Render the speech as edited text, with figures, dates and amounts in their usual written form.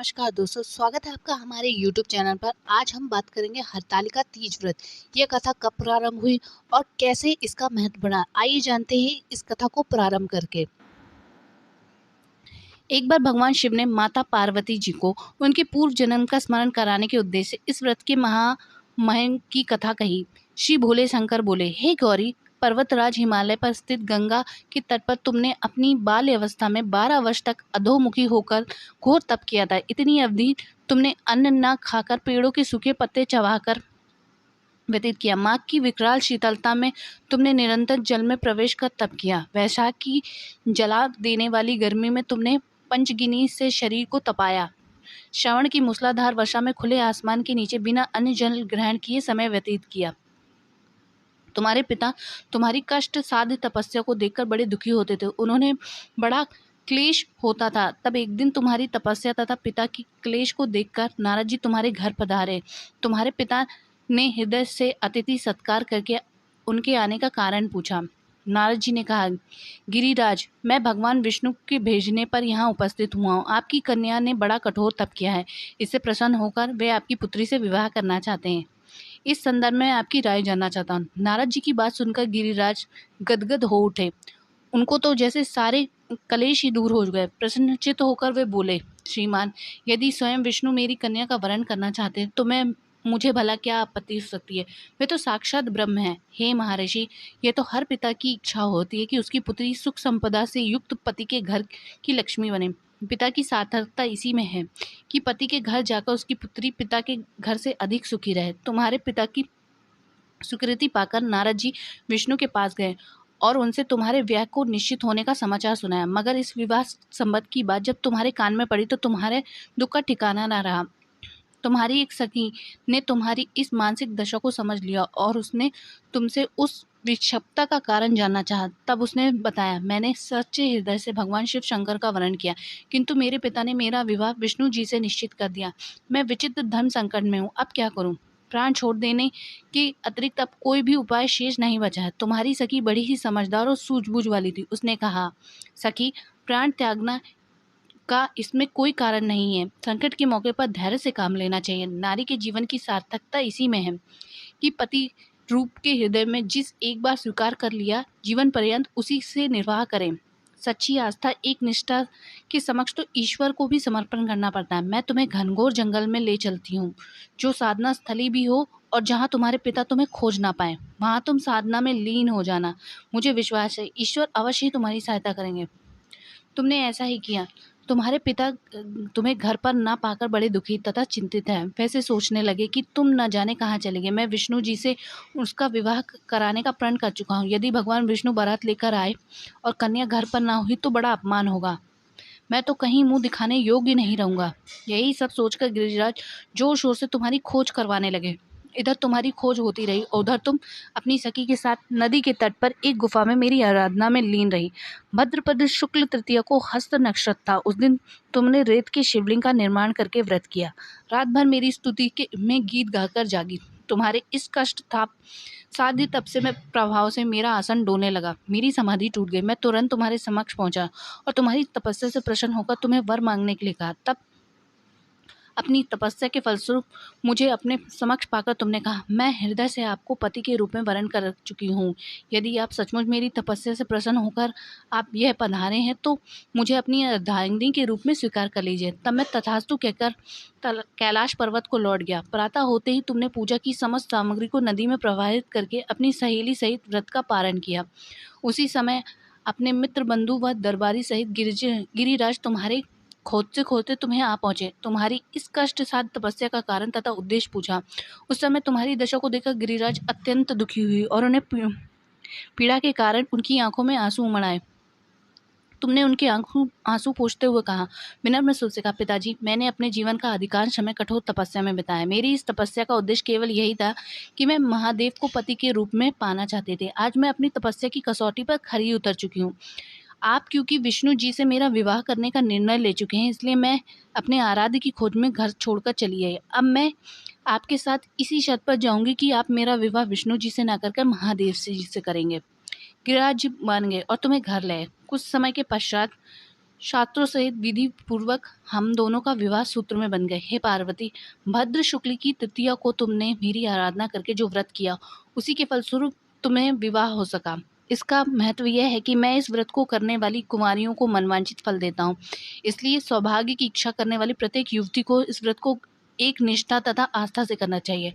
नमस्कार दोस्तों, स्वागत है आपका हमारे YouTube चैनल पर। आज हम बात करेंगे हरतालिका तीज व्रत। यह कथा कब प्रारंभ हुई और कैसे इसका महत्व बढ़ा। आइए जानते हैं इस कथा को प्रारंभ करके। एक बार भगवान शिव ने माता पार्वती जी को उनके पूर्व जन्म का स्मरण कराने के उद्देश्य से इस व्रत के महामहिम की कथा कही। श्री भोले शंकर बोले, हे गौरी, पर्वतराज हिमालय पर स्थित गंगा के तट पर तुमने अपनी बाल्य अवस्था में 12 वर्ष तक अधोमुखी होकर घोर तप किया था। इतनी अवधि तुमने अन्न न खाकर पेड़ों के सूखे पत्ते चबाकर व्यतीत किया। माघ की विकराल शीतलता में तुमने निरंतर जल में प्रवेश कर तप किया। वैशाख की जला देने वाली गर्मी में तुमने पंचगिनी से शरीर को तपाया। श्रावण की मूसलाधार वर्षा में खुले आसमान के नीचे बिना अन्न जल ग्रहण किए समय व्यतीत किया। तुम्हारे पिता तुम्हारी कष्ट साध्य तपस्या को देखकर बड़े दुखी होते थे। उन्होंने बड़ा क्लेश होता था। तब एक दिन तुम्हारी तपस्या तथा पिता की क्लेश को देखकर नारद जी तुम्हारे घर पधारे। तुम्हारे पिता ने हृदय से अतिथि सत्कार करके उनके आने का कारण पूछा। नारद जी ने कहा, गिरिराज, मैं भगवान विष्णु के भेजने पर यहाँ उपस्थित हुआ हूँ। आपकी कन्या ने बड़ा कठोर तप किया है। इससे प्रसन्न होकर वे आपकी पुत्री से विवाह करना चाहते हैं। इस संदर्भ में आपकी राय जानना चाहता हूँ। नारद जी की बात सुनकर गिरिराज गदगद हो उठे। उनको तो जैसे सारे कलेश ही दूर हो गए। प्रसन्नचित्त होकर वे बोले, श्रीमान, यदि स्वयं विष्णु मेरी कन्या का वरण करना चाहते हैं तो मुझे भला क्या आपत्ति हो सकती है। वे तो साक्षात ब्रह्म है। हे महर्षि, यह तो हर पिता की इच्छा होती है कि उसकी पुत्री सुख संपदा से युक्त पति के घर की लक्ष्मी बने। पिता की सार्थकता इसी में है कि पति के घर जाकर उसकी पुत्री पिता के घर से अधिक सुखी रहे। तुम्हारे पिता की स्वीकृति पाकर नारद जी विष्णु के पास गए और उनसे तुम्हारे विवाह को निश्चित होने का समाचार सुनाया। मगर इस विवाह संबंध की बात जब तुम्हारे कान में पड़ी तो तुम्हारे दुख का ठिकाना न रहा। तुम्हारी एक सखी ने तुम्हारी इस मानसिक दशा को समझ लिया और उसने तुमसे उस विक्षिप्तता का कारण जानना चाहा। तब उसने बताया, मैंने सच्चे हृदय से भगवान शिव शंकर का वरण किया, किंतु मेरे पिता ने मेरा विवाह विष्णु जी से निश्चित कर दिया। मैं विचित्र धर्म संकट में हूँ, अब क्या करूँ। प्राण छोड़ देने के अतिरिक्त अब कोई भी उपाय शेष नहीं बचा है। तुम्हारी सखी बड़ी ही समझदार और सूझबूझ वाली थी। उसने कहा, सखी, प्राण त्यागना का इसमें कोई कारण नहीं है। संकट के मौके पर धैर्य से काम लेना चाहिए। नारी के जीवन की सार्थकता इसी में है कि पति रूप के हृदय में जिस एक बार स्वीकार कर लिया, जीवन पर्यंत उसी से निर्वाह करें। सच्ची आस्था एक निष्ठा के समक्ष तो ईश्वर को भी समर्पण करना पड़ता है। मैं तुम्हें घनघोर जंगल में ले चलती हूँ, जो साधना स्थली भी हो, और जहाँ तुम्हारे पिता तुम्हें खोज ना पाए, वहाँ तुम साधना में लीन हो जाना। मुझे विश्वास है ईश्वर अवश्य ही तुम्हारी सहायता करेंगे। तुमने ऐसा ही किया। तुम्हारे पिता तुम्हें घर पर ना पाकर बड़े दुखी तथा चिंतित हैं। वैसे सोचने लगे कि तुम न जाने कहाँ चले गए। मैं विष्णु जी से उसका विवाह कराने का प्रण कर चुका हूँ। यदि भगवान विष्णु बारात लेकर आए और कन्या घर पर ना हुई तो बड़ा अपमान होगा। मैं तो कहीं मुंह दिखाने योग्य नहीं रहूँगा। यही सब सोचकर गिरिराज जोर शोर से तुम्हारी खोज करवाने लगे। इधर तुम्हारी खोज होती रही, उधर तुम अपनी सखी के साथ नदी के तट पर एक गुफा में मेरी आराधना में लीन रही। भद्रपद शुक्ल तृतीया को हस्त नक्षत्र था। उस दिन तुमने रेत के शिवलिंग का निर्माण करके व्रत किया। रात भर मेरी स्तुति के में गीत गाकर जागी। तुम्हारे इस कष्ट था साध्य तप से मैं प्रभाव से मेरा आसन डोलने लगा। मेरी समाधि टूट गई। मैं तुरंत तुम्हारे समक्ष पहुंचा और तुम्हारी तपस्या से प्रसन्न होकर तुम्हें वर मांगने के लिए कहा। तब अपनी तपस्या के फलस्वरूप मुझे अपने समक्ष पाकर तुमने कहा, मैं हृदय से आपको पति के रूप में वरण कर चुकी हूँ। यदि आप सचमुच मेरी तपस्या से प्रसन्न होकर आप यह पधारे हैं तो मुझे अपनी अर्धांगिनी के रूप में स्वीकार कर लीजिए। तब मैं तथास्तु कहकर कैलाश पर्वत को लौट गया। प्रातः होते ही तुमने पूजा की समस्त सामग्री को नदी में प्रवाहित करके अपनी सहेली सहित व्रत का पारण किया। उसी समय अपने मित्र बंधु व दरबारी सहित गिरिराज तुम्हारे खोजते खोजते तुम्हें आ पहुंचे। तुम्हारी इस कष्ट साध तपस्या का कारण तथा उद्देश्य पूछा। उस समय तुम्हारी दशा को देखकर गिरिराज अत्यंत दुखी हुई और उन्हें पीड़ा के कारण उनकी आंखों में आंसू उमड़ आए। तुमने उनके आंसू पोंछते हुए कहा, विनम्र स्वर से कहा, पिताजी, मैंने अपने जीवन का अधिकांश समय कठोर तपस्या में बिताया। मेरी इस तपस्या का उद्देश्य केवल यही था कि मैं महादेव को पति के रूप में पाना चाहते थे। आज मैं अपनी तपस्या की कसौटी पर खरी उतर चुकी हूँ। आप क्योंकि विष्णु जी से मेरा विवाह करने का निर्णय ले चुके हैं, इसलिए मैं अपने आराध्य की खोज में घर छोड़कर चली आई। अब मैं आपके साथ इसी शर्त पर जाऊंगी कि आप मेरा विवाह विष्णु जी से ना कर महादेव जी से करेंगे। गिरिराज जी मान गए और तुम्हें घर लाए। कुछ समय के पश्चात शास्त्रों सहित विधि पूर्वक हम दोनों का विवाह सूत्र में बन गए। हे पार्वती, भद्र शुक्ल की तृतीया को तुमने मेरी आराधना करके जो व्रत किया, उसी के फलस्वरूप तुम्हें विवाह हो सका। इसका महत्व यह है कि मैं इस व्रत को करने वाली कुंवारियों को मनवांछित फल देता हूँ। इसलिए सौभाग्य की इच्छा करने वाली प्रत्येक युवती को इस व्रत को एक निष्ठा तथा आस्था से करना चाहिए।